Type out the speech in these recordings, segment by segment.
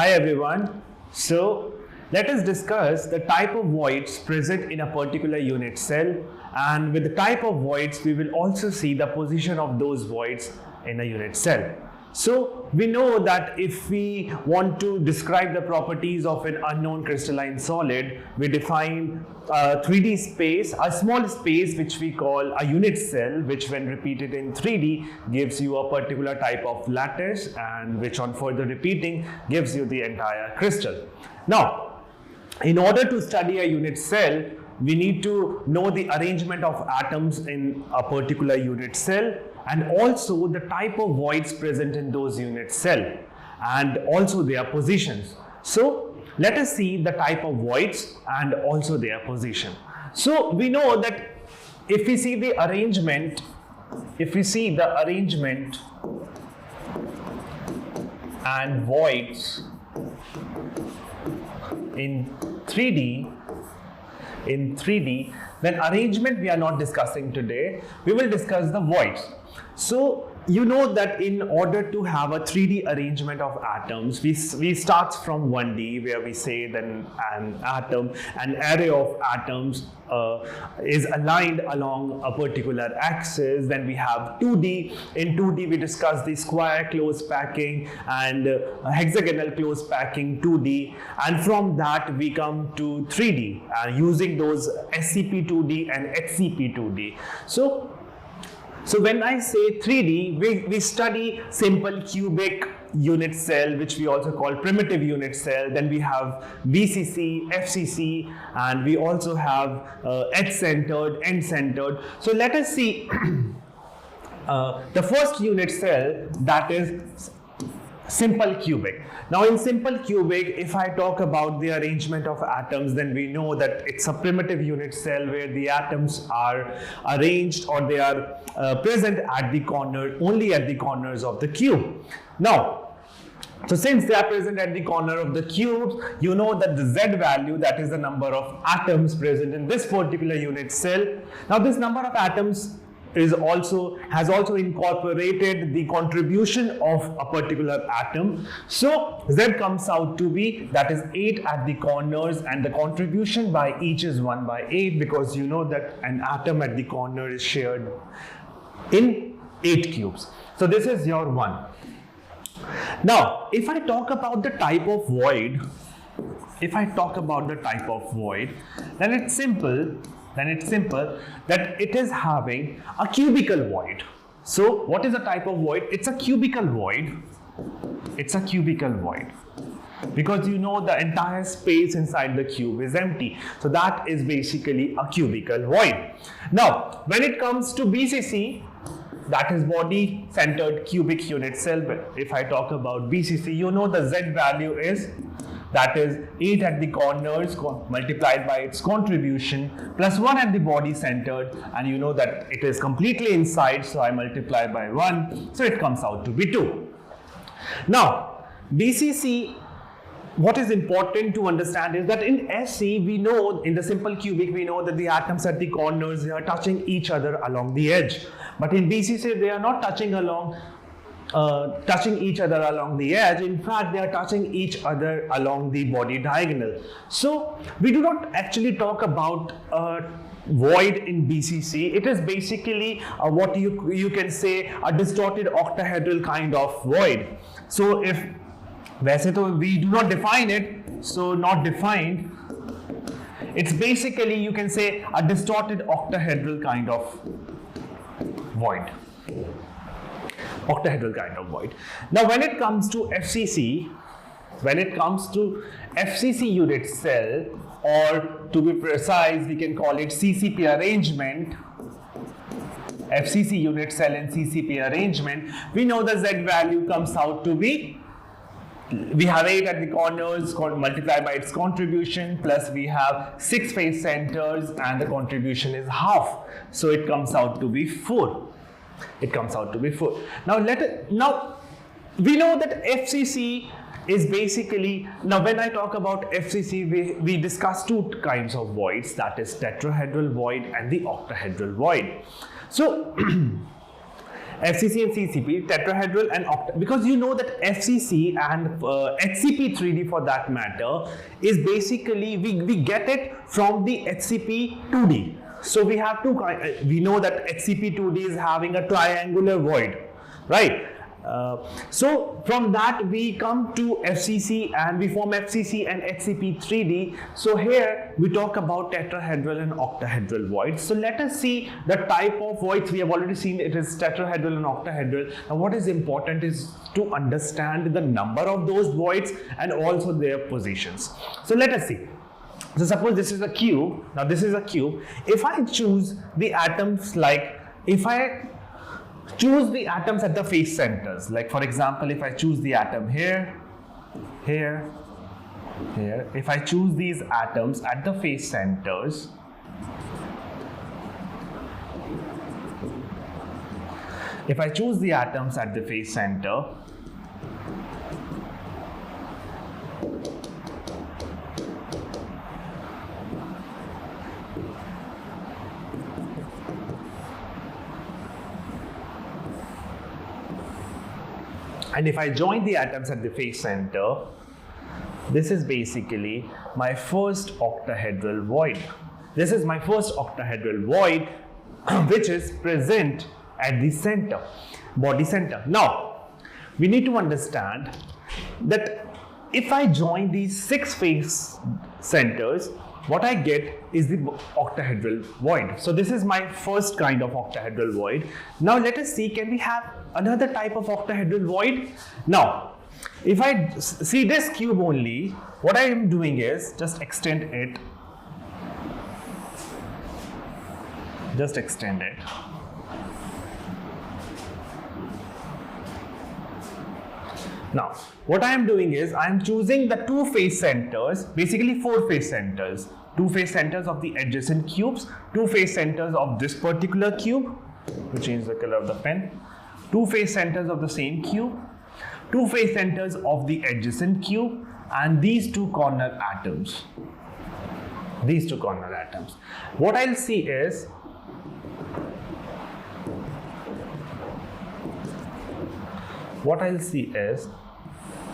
Hi everyone. So let us discuss the type of voids present in a particular unit cell, and with the type of voids we will also see the position of those voids in a unit cell. So we know that if we want to describe the properties of an unknown crystalline solid, we define a 3D space, a small space which we call a unit cell, which when repeated in 3D gives you a particular type of lattice, and which on further repeating gives you the entire crystal. Now, in order to study a unit cell, we need to know the arrangement of atoms in a particular unit cell, and also the type of voids present in those unit cell, and also their positions. So let us see the type of voids and also their position. So we know that if we see the arrangement, and voids in 3D, then arrangement we are not discussing today. We will discuss the voids. So you know that in order to have a 3D arrangement of atoms, we start from 1D, where we say then an array of atoms is aligned along a particular axis. Then we have 2D. In 2D we discuss the square close packing and hexagonal close packing 2D, and from that we come to 3D using those SCP-2D and HCP-2D. So when I say 3D, we study simple cubic unit cell, which we also call primitive unit cell. Then we have BCC, FCC, and we also have H-centered, N-centered. So let us see the first unit cell, that is simple cubic. Now in simple cubic, if I talk about the arrangement of atoms, then we know that it's a primitive unit cell where the atoms are arranged, or they are present at the corner, only at the corners of the cube. Now, so since they are present at the corner of the cube, you know that the Z value, that is the number of atoms present in this particular unit cell. Now this number of atoms has also incorporated the contribution of a particular atom. So Z comes out to be, that is 8 at the corners, and the contribution by each is 1 by 8, because you know that an atom at the corner is shared in 8 cubes. So this is your 1. Now if I talk about the type of void, then it's simple that it is having a cubical void. So what is the type of void? It's a cubical void. Because you know the entire space inside the cube is empty. So that is basically a cubical void. Now when it comes to BCC, that is body centered cubic unit cell. If I talk about BCC, you know the Z value is, that is 8 at the corners multiplied by its contribution plus 1 at the body centered, and you know that it is completely inside, so I multiply by 1, so it comes out to be 2. Now BCC, what is important to understand is that in SC, we know, in the simple cubic, we know that the atoms at the corners, they are touching each other along the edge, but in BCC they are not touching each other along the edge. In fact, they are touching each other along the body diagonal. So we do not actually talk about void in BCC. It is basically what you can say a distorted octahedral kind of void. So if we do not define it, so not defined, it's basically, you can say, a distorted octahedral kind of void. Now when it comes to FCC, unit cell, or to be precise, we can call it CCP arrangement, FCC unit cell and CCP arrangement, we know the Z value comes out to be, we have 8 at the corners multiplied by its contribution, plus we have 6 face centers, and the contribution is half, so it comes out to be 4. Now we know that FCC is basically, now when I talk about FCC, we discuss 2 kinds of voids, that is tetrahedral void and the octahedral void. So FCC and CCP, tetrahedral and because you know that FCC and HCP 3D for that matter is basically we get it from the HCP 2D. So we have two we know that HCP 2D is having a triangular void, right? So from that we come to FCC and we form FCC and HCP 3D. So here we talk about tetrahedral and octahedral voids. So let us see the type of voids. We have already seen it is tetrahedral and octahedral. And what is important is to understand the number of those voids and also their positions. So let us see. So suppose this is a cube. Now this is a cube. If I choose the atoms, like if I choose the atoms at the face centers, like for example, if I choose the atom here, here, here, if I choose these atoms at the face centers, if I choose the atoms at the face center, and if I join the atoms at the face center, this is basically my first octahedral void. This is my first octahedral void which is present at the center, body center. Now, we need to understand that if I join these 6 face centers, what I get is the octahedral void. So this is my first kind of octahedral void. Now let us see, can we have another type of octahedral void? Now, if I see this cube only, what I am doing is just extend it. Just extend it. Now, what I am doing is I am choosing the 2 face centers, basically 4 face centers. 2 face centers of the adjacent cubes, 2 face centers of this particular cube, to change the color of the pen, 2 face centers of the same cube, 2 face centers of the adjacent cube, and these 2 corner atoms. These 2 corner atoms. What I'll see is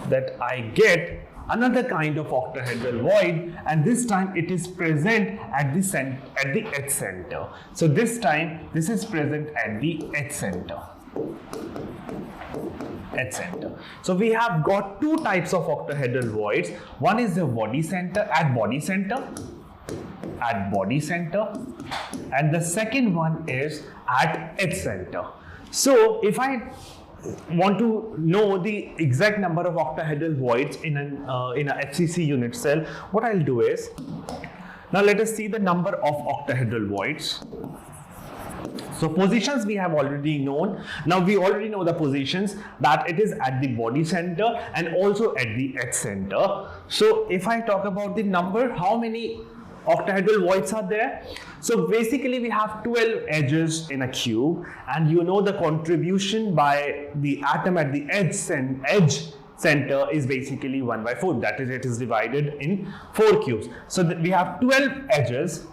that I get another kind of octahedral void, and this time it is present at the edge center. So this time this is present at the edge center. Edge center. So we have got 2 types of octahedral voids. One is the body center, at body center, and the second one is at edge center. So if I want to know the exact number of octahedral voids in an FCC unit cell, what I'll do is, now let us see the number of octahedral voids. So positions we have already known. Now we already know the positions, that it is at the body center and also at the edge center. So if I talk about the number, how many octahedral voids are there? So basically we have 12 edges in a cube, and you know the contribution by the atom at the edge center is basically 1/4. That is, it is divided in 4 cubes. So we have 12 edges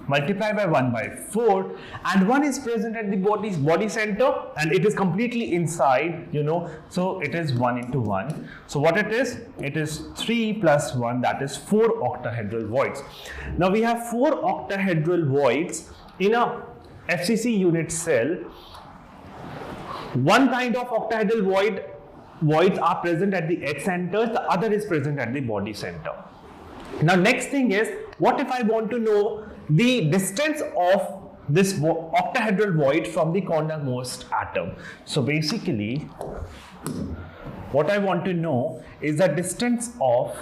multiplied by 1/4, and one is present at the body center, and it is completely inside, you know, so it is 1 into 1. So what it is 3 plus 1, that is 4 octahedral voids. Now we have 4 octahedral voids in a FCC unit cell. One kind of octahedral voids are present at the edge centers, the other is present at the body center. Now next thing is, what if I want to know the distance of this octahedral void from the cornermost atom? So basically what I want to know is the distance of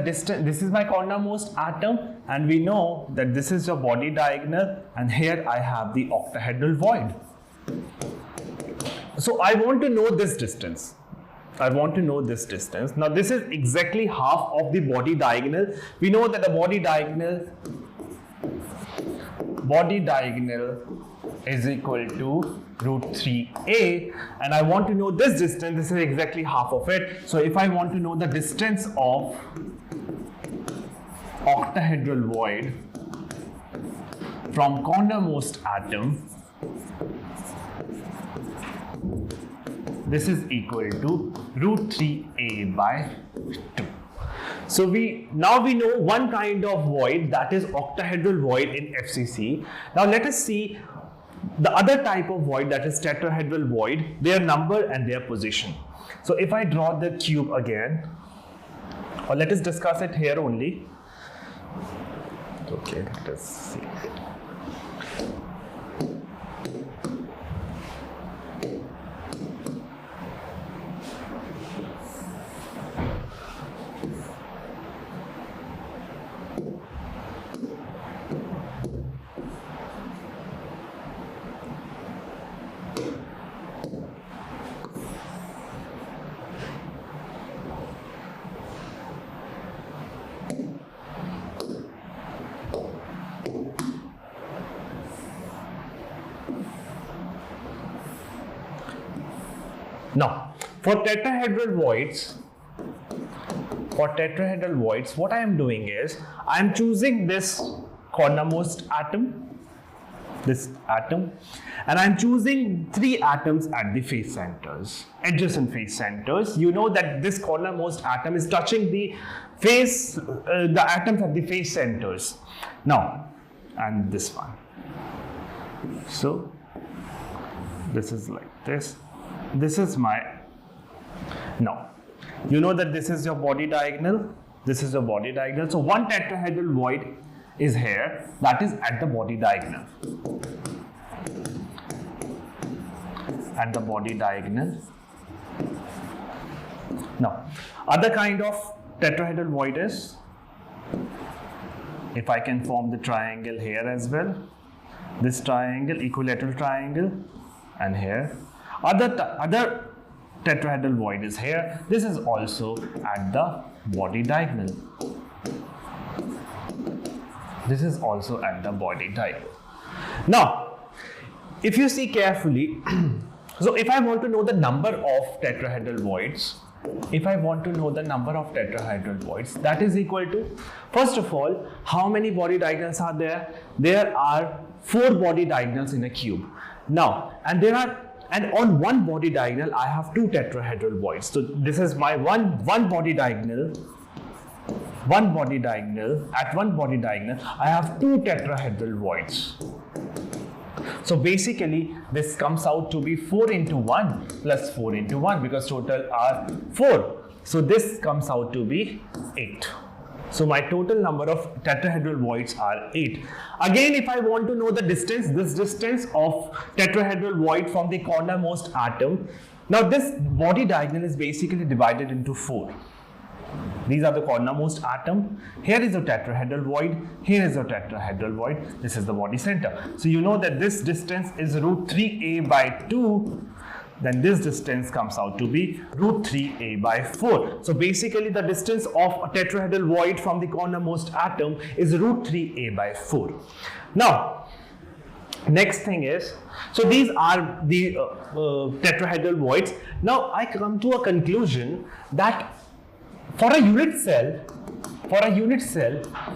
distance. This is my cornermost atom, and we know that this is your body diagonal, and here I have the octahedral void. So I want to know this distance. Now this is exactly half of the body diagonal. We know that the body diagonal is equal to root 3a, and I want to know this distance. This is exactly half of it. So if I want to know the distance of octahedral void from cornermost atom, this is equal to root 3a by 2. So now we know one kind of void, that is octahedral void in FCC. Now let us see the other type of void, that is tetrahedral void, their number and their position. So if I draw the cube again, or let us discuss it here only. Okay, let us see. Now, for tetrahedral voids, what I am doing is, I am choosing this cornermost atom, and I am choosing 3 atoms at the face centers, adjacent face centers. You know that this cornermost atom is touching the face, the atoms at the face centers. Now, and this one. So, this is like this. This is my, now, you know that this is your body diagonal, this is your body diagonal. So one tetrahedral void is here, that is at the body diagonal. At the body diagonal. Now, other kind of tetrahedral void is, if I can form the triangle here as well, this triangle, equilateral triangle, and here. Other tetrahedral void is here. This is also at the body diagonal. This is also at the body diagonal. Now, if you see carefully, so if I want to know the number of tetrahedral voids, that is equal to, first of all, how many body diagonals are there? There are 4 body diagonals in a cube. Now, and on one body diagonal, I have 2 tetrahedral voids. So this is my one body diagonal. At one body diagonal, I have 2 tetrahedral voids. So basically, this comes out to be 4 into 1 plus 4 into 1, because total are 4. So this comes out to be 8. So my total number of tetrahedral voids are 8. Again, if I want to know the distance, this distance of tetrahedral void from the cornermost atom. Now this body diagonal is basically divided into 4. These are the cornermost atom. Here is a tetrahedral void. Here is a tetrahedral void. This is the body center. So you know that this distance is root 3a by 2. Then this distance comes out to be root 3a by 4. So basically the distance of a tetrahedral void from the cornermost atom is root 3a by 4. Now, next thing is, so these are the tetrahedral voids. Now I come to a conclusion that for a unit cell,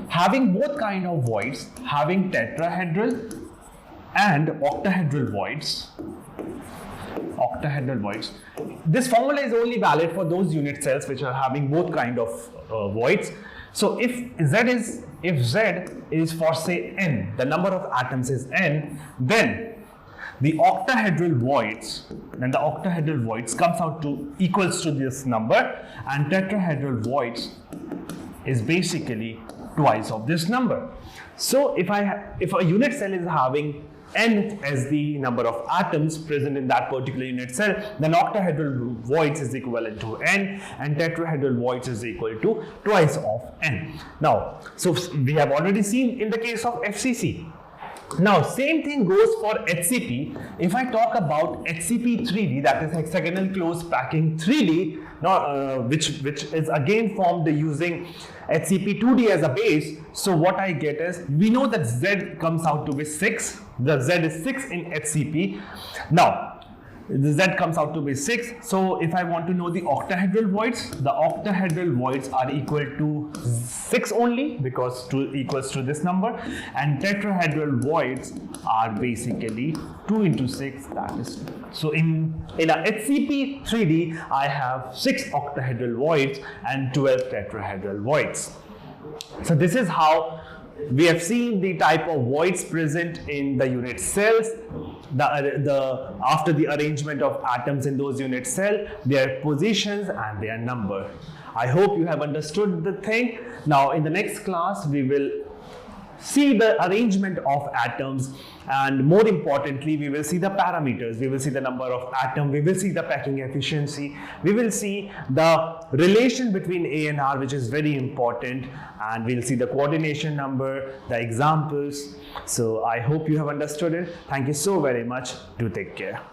having both kind of voids, having tetrahedral and octahedral voids, this formula is only valid for those unit cells which are having both kind of voids. So if Z is for say n, the number of atoms is n, then the octahedral voids comes out to equals to this number, and tetrahedral voids is basically twice of this number. So if a unit cell is having n as the number of atoms present in that particular unit cell, then octahedral voids is equivalent to n, and tetrahedral voids is equal to twice of n. Now, so we have already seen in the case of FCC. Now, same thing goes for HCP. If I talk about HCP 3D, that is hexagonal close packing 3D, which is again formed using HCP2D as a base. So what I get is, we know that Z comes out to be 6. The Z is 6 in HCP. Now, the Z comes out to be 6. So if I want to know the octahedral voids, the octahedral voids are equal to 6 only, because 2 equals to this number, and tetrahedral voids are basically 2 into 6, that is 2. So in a HCP 3D, I have 6 octahedral voids and 12 tetrahedral voids. So this is how we have seen the type of voids present in the unit cells, after the arrangement of atoms in those unit cell, their positions and their number. I hope you have understood the thing. Now in the next class, we will see the arrangement of atoms, and more importantly, we will see the parameters. We will see the number of atoms, we will see the packing efficiency, we will see the relation between A and R, which is very important, and we'll see the coordination number, the examples. So I hope you have understood it. Thank you so very much. Do take care.